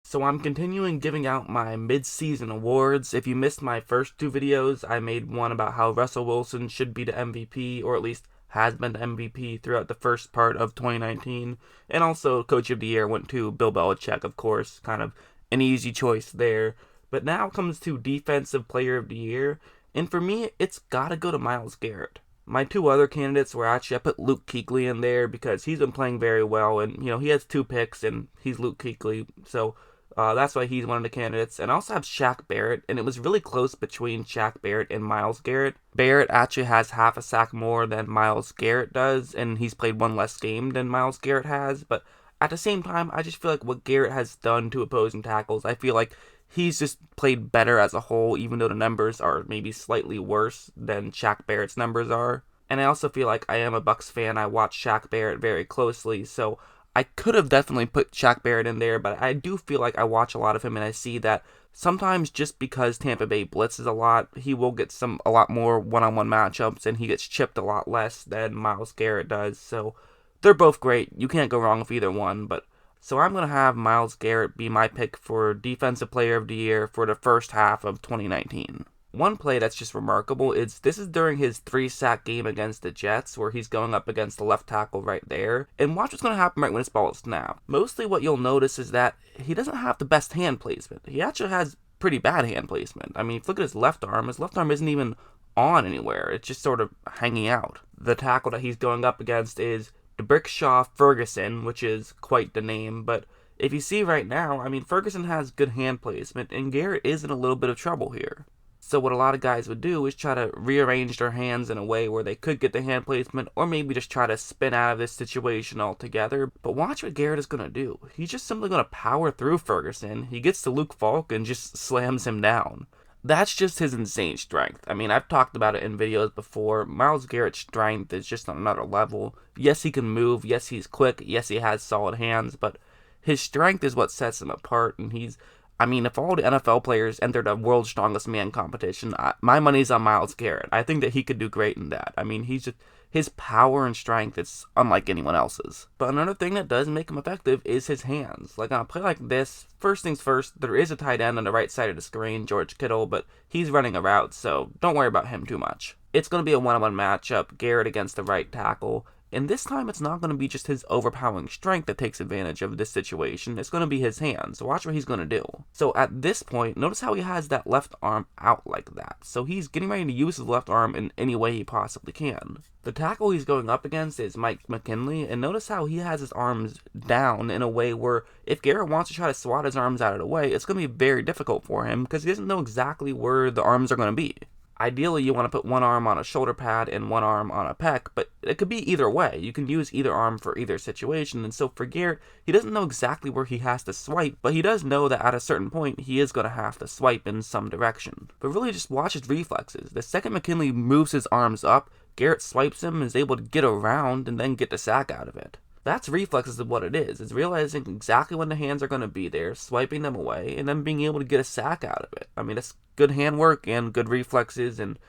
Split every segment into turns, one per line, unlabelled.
So I'm continuing giving out my mid-season awards. If you missed my first two videos, I made one about how Russell Wilson should be the MVP, or at least has been the MVP throughout the first part of 2019. And also, Coach of the Year went to Bill Belichick, of course, kind of an easy choice there. But now it comes to Defensive Player of the Year, and for me, it's gotta go to Myles Garrett. My two other candidates were actually, I put Luke Kuechly in there because he's been playing very well, and he has 2 picks, and he's Luke Kuechly, so that's why he's one of the candidates. And I also have Shaq Barrett, and it was really close between Shaq Barrett and Myles Garrett. Barrett actually has half a sack more than Myles Garrett does, and he's played one less game than Myles Garrett has. But at the same time, I just feel like what Garrett has done to opposing tackles, I feel like he's just played better as a whole, even though the numbers are maybe slightly worse than Shaq Barrett's numbers are. And I also feel like I am a Bucks fan. I watch Shaq Barrett very closely, so I could have definitely put Shaq Barrett in there, but I do feel like I watch a lot of him and I see that sometimes just because Tampa Bay blitzes a lot, he will get a lot more one-on-one matchups and he gets chipped a lot less than Myles Garrett does. So they're both great. You can't go wrong with either one, but so I'm going to have Myles Garrett be my pick for Defensive Player of the Year for the first half of 2019. One play that's just remarkable is this is during his 3-sack game against the Jets where he's going up against the left tackle right there. And watch what's going to happen right when this ball is snapped. Mostly what you'll notice is that he doesn't have the best hand placement. He actually has pretty bad hand placement. I mean, if you look at his left arm isn't even on anywhere. It's just sort of hanging out. The tackle that he's going up against is Brickshaw Ferguson, which is quite the name, but if you see right now, I mean, Ferguson has good hand placement, and Garrett is in a little bit of trouble here. So what a lot of guys would do is try to rearrange their hands in a way where they could get the hand placement, or maybe just try to spin out of this situation altogether. But watch what Garrett is going to do. He's just simply going to power through Ferguson. He gets to Luke Falk and just slams him down. That's just his insane strength. I mean, I've talked about it in videos before. Myles Garrett's strength is just on another level. Yes, he can move. Yes, he's quick. Yes, he has solid hands. But his strength is what sets him apart, and I mean, if all the NFL players entered a World's Strongest Man competition, my money's on Myles Garrett. I think that he could do great in that. I mean, his power and strength is unlike anyone else's. But another thing that does make him effective is his hands. Like on a play like this, first things first, there is a tight end on the right side of the screen, George Kittle, but he's running a route, so don't worry about him too much. It's going to be a one-on-one matchup, Garrett against the right tackle. And this time, it's not going to be just his overpowering strength that takes advantage of this situation. It's going to be his hands. Watch what he's going to do. So at this point, notice how he has that left arm out like that. So he's getting ready to use his left arm in any way he possibly can. The tackle he's going up against is Mike McKinley. And notice how he has his arms down in a way where if Garrett wants to try to swat his arms out of the way, it's going to be very difficult for him because he doesn't know exactly where the arms are going to be. Ideally, you want to put one arm on a shoulder pad and one arm on a pec, but it could be either way. You can use either arm for either situation, and so for Garrett, he doesn't know exactly where he has to swipe, but he does know that at a certain point, he is going to have to swipe in some direction. But really just watch his reflexes. The second McKinley moves his arms up, Garrett swipes him and is able to get around and then get the sack out of it. That's reflexes of what it is. It's realizing exactly when the hands are going to be there, swiping them away, and then being able to get a sack out of it. I mean, it's good handwork and good reflexes, and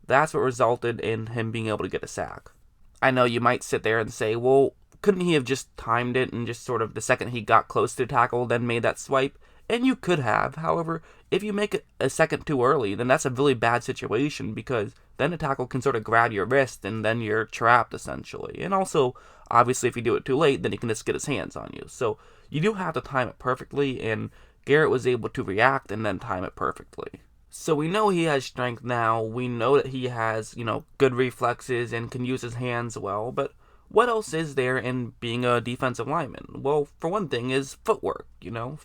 that's what resulted in him being able to get a sack. I know you might sit there and say, well, couldn't he have just timed it and just sort of the second he got close to the tackle, then made that swipe? And you could have. However, if you make it a second too early, then that's a really bad situation because then the tackle can sort of grab your wrist and then you're trapped essentially. And also, obviously, if you do it too late, then he can just get his hands on you. So you do have to time it perfectly, and Garrett was able to react and then time it perfectly. So we know he has strength now. We know that he has, good reflexes and can use his hands well, but what else is there in being a defensive lineman? Well, for one thing is footwork,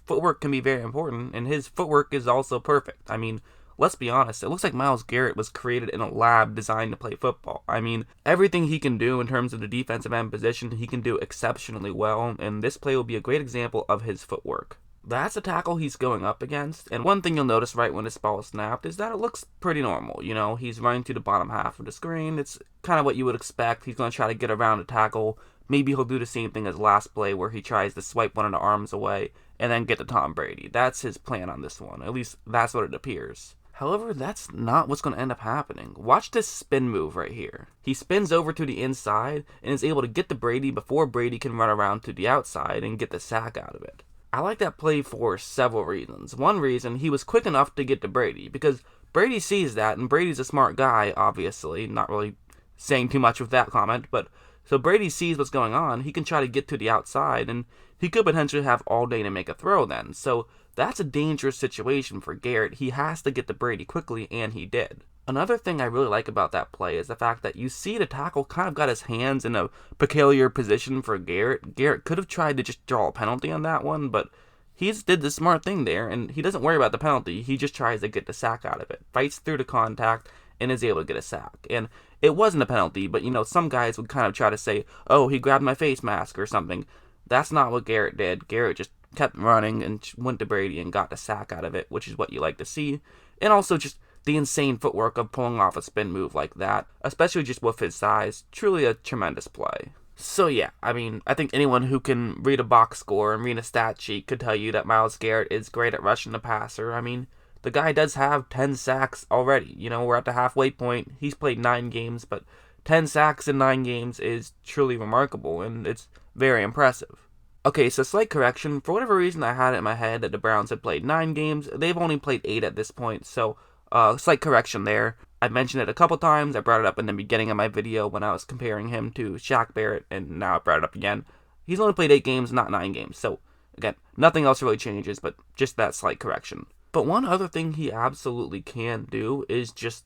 Footwork can be very important, and his footwork is also perfect. I mean, let's be honest, it looks like Myles Garrett was created in a lab designed to play football. I mean, everything he can do in terms of the defensive end position, he can do exceptionally well, and this play will be a great example of his footwork. That's the tackle he's going up against, and one thing you'll notice right when this ball is snapped is that it looks pretty normal. He's running to the bottom half of the screen. It's kind of what you would expect. He's going to try to get around a tackle. Maybe he'll do the same thing as last play where he tries to swipe one of the arms away and then get to Tom Brady. That's his plan on this one. At least that's what it appears. However, that's not what's going to end up happening. Watch this spin move right here. He spins over to the inside and is able to get to Brady before Brady can run around to the outside and get the sack out of it. I like that play for several reasons. One reason, he was quick enough to get to Brady, because Brady sees that, and Brady's a smart guy, obviously, not really saying too much with that comment, but so Brady sees what's going on, he can try to get to the outside, and he could potentially have all day to make a throw then. So that's a dangerous situation for Garrett. He has to get to Brady quickly, and he did. Another thing I really like about that play is the fact that you see the tackle kind of got his hands in a peculiar position for Garrett. Garrett could have tried to just draw a penalty on that one, but he just did the smart thing there, and he doesn't worry about the penalty. He just tries to get the sack out of it, fights through the contact, and is able to get a sack. And it wasn't a penalty, but some guys would kind of try to say, oh, he grabbed my face mask or something. That's not what Garrett did. Garrett just kept running and went to Brady and got the sack out of it, which is what you like to see. And also just the insane footwork of pulling off a spin move like that, especially just with his size, truly a tremendous play. So yeah, I think anyone who can read a box score and read a stat sheet could tell you that Myles Garrett is great at rushing the passer. The guy does have 10 sacks already. We're at the halfway point. He's played 9 games, but 10 sacks in 9 games is truly remarkable, and it's very impressive. Okay, so slight correction. For whatever reason, I had it in my head that the Browns had played 9 games. They've only played 8 at this point, so slight correction there. I mentioned it a couple times. I brought it up in the beginning of my video when I was comparing him to Shaq Barrett, and now I brought it up again. He's only played 8 games, not 9 games. So, again, nothing else really changes, but just that slight correction. But one other thing he absolutely can do is just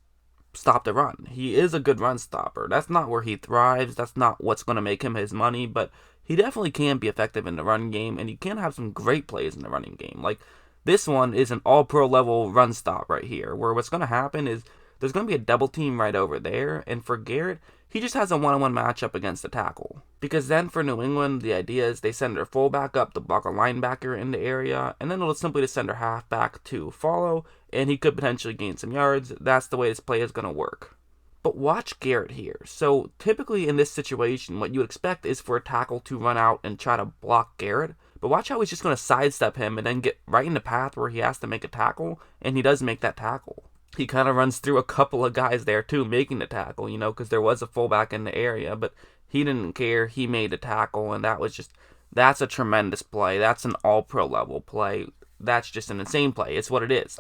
stop the run. He is a good run stopper. That's not where he thrives. That's not what's going to make him his money, but he definitely can be effective in the run game, and he can have some great plays in the running game. Like, this one is an all-pro level run stop right here, where what's going to happen is there's going to be a double team right over there, and for Garrett, he just has a one-on-one matchup against the tackle. Because then for New England, the idea is they send their fullback up to block a linebacker in the area, and then they'll simply just send their halfback to follow, and he could potentially gain some yards. That's the way this play is going to work. But watch Garrett here. So typically in this situation, what you would expect is for a tackle to run out and try to block Garrett. But watch how he's just going to sidestep him and then get right in the path where he has to make a tackle, and he does make that tackle. He kind of runs through a couple of guys there too, making the tackle, because there was a fullback in the area, but he didn't care. He made the tackle, and that's a tremendous play. That's an all-pro level play. That's just an insane play. It's what it is.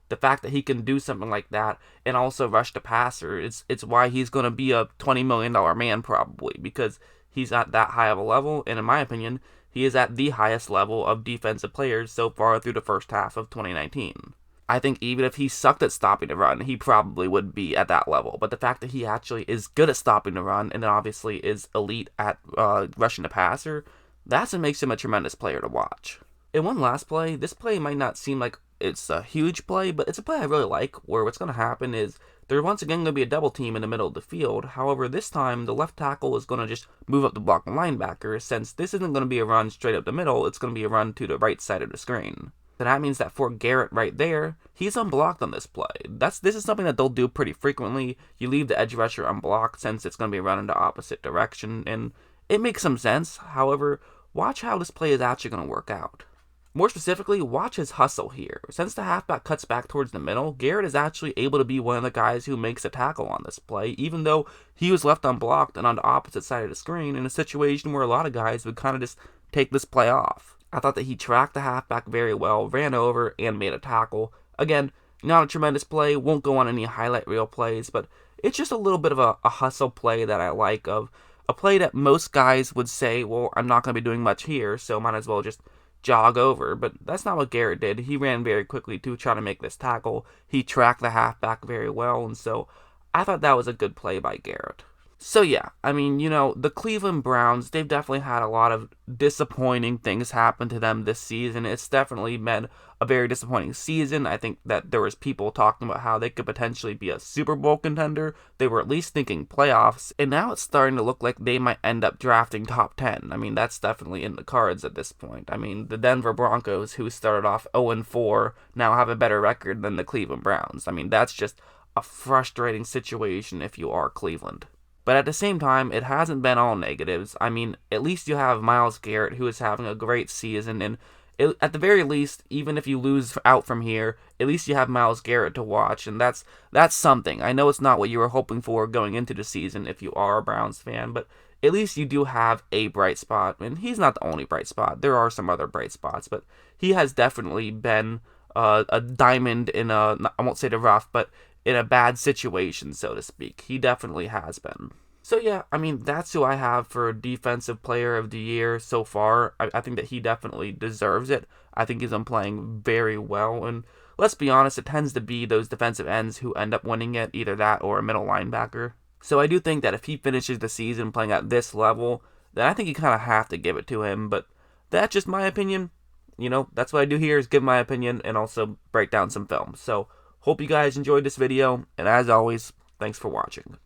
The fact that he can do something like that and also rush the passer, it's why he's going to be a $20 million man probably, because he's at that high of a level, and in my opinion, he is at the highest level of defensive players so far through the first half of 2019. I think even if he sucked at stopping the run, he probably would be at that level. But the fact that he actually is good at stopping the run and then obviously is elite at rushing the passer, that's what makes him a tremendous player to watch. And one last play, this play might not seem like it's a huge play, but it's a play I really like, where what's going to happen is there's once again going to be a double team in the middle of the field. However, this time the left tackle is going to just move up to block the linebacker, since this isn't going to be a run straight up the middle, it's going to be a run to the right side of the screen. So that means that for Garrett right there, he's unblocked on this play. This is something that they'll do pretty frequently. You leave the edge rusher unblocked since it's going to be run in the opposite direction, and it makes some sense. However, watch how this play is actually going to work out. More specifically, watch his hustle here. Since the halfback cuts back towards the middle, Garrett is actually able to be one of the guys who makes a tackle on this play, even though he was left unblocked and on the opposite side of the screen in a situation where a lot of guys would kind of just take this play off. I thought that he tracked the halfback very well, ran over, and made a tackle. Again, not a tremendous play, won't go on any highlight reel plays, but it's just a little bit of a hustle play that I like, of a play that most guys would say, well, I'm not going to be doing much here, so might as well just jog over. But that's not what Garrett did. He ran very quickly to try to make this tackle. He tracked the halfback very well, and so I thought that was a good play by Garrett. So yeah, the Cleveland Browns, they've definitely had a lot of disappointing things happen to them this season. It's definitely been a very disappointing season. I think that there was people talking about how they could potentially be a Super Bowl contender. They were at least thinking playoffs, and now it's starting to look like they might end up drafting top 10. That's definitely in the cards at this point. The Denver Broncos, who started off 0-4, now have a better record than the Cleveland Browns. That's just a frustrating situation if you are Cleveland. But at the same time, it hasn't been all negatives. At least you have Myles Garrett, who is having a great season, and at the very least, even if you lose out from here, at least you have Myles Garrett to watch, and that's something. I know it's not what you were hoping for going into the season if you are a Browns fan, but at least you do have a bright spot. And he's not the only bright spot. There are some other bright spots, but he has definitely been a diamond in a, I won't say the rough, but in a bad situation, so to speak. He definitely has been. So yeah, I mean, that's who I have for Defensive Player of the Year so far. I think that he definitely deserves it. I think he's been playing very well, and let's be honest, it tends to be those defensive ends who end up winning it, either that or a middle linebacker. So I do think that if he finishes the season playing at this level, then I think you kind of have to give it to him, but that's just my opinion. You know, that's what I do here, is give my opinion and also break down some films. So, hope you guys enjoyed this video, and as always, thanks for watching.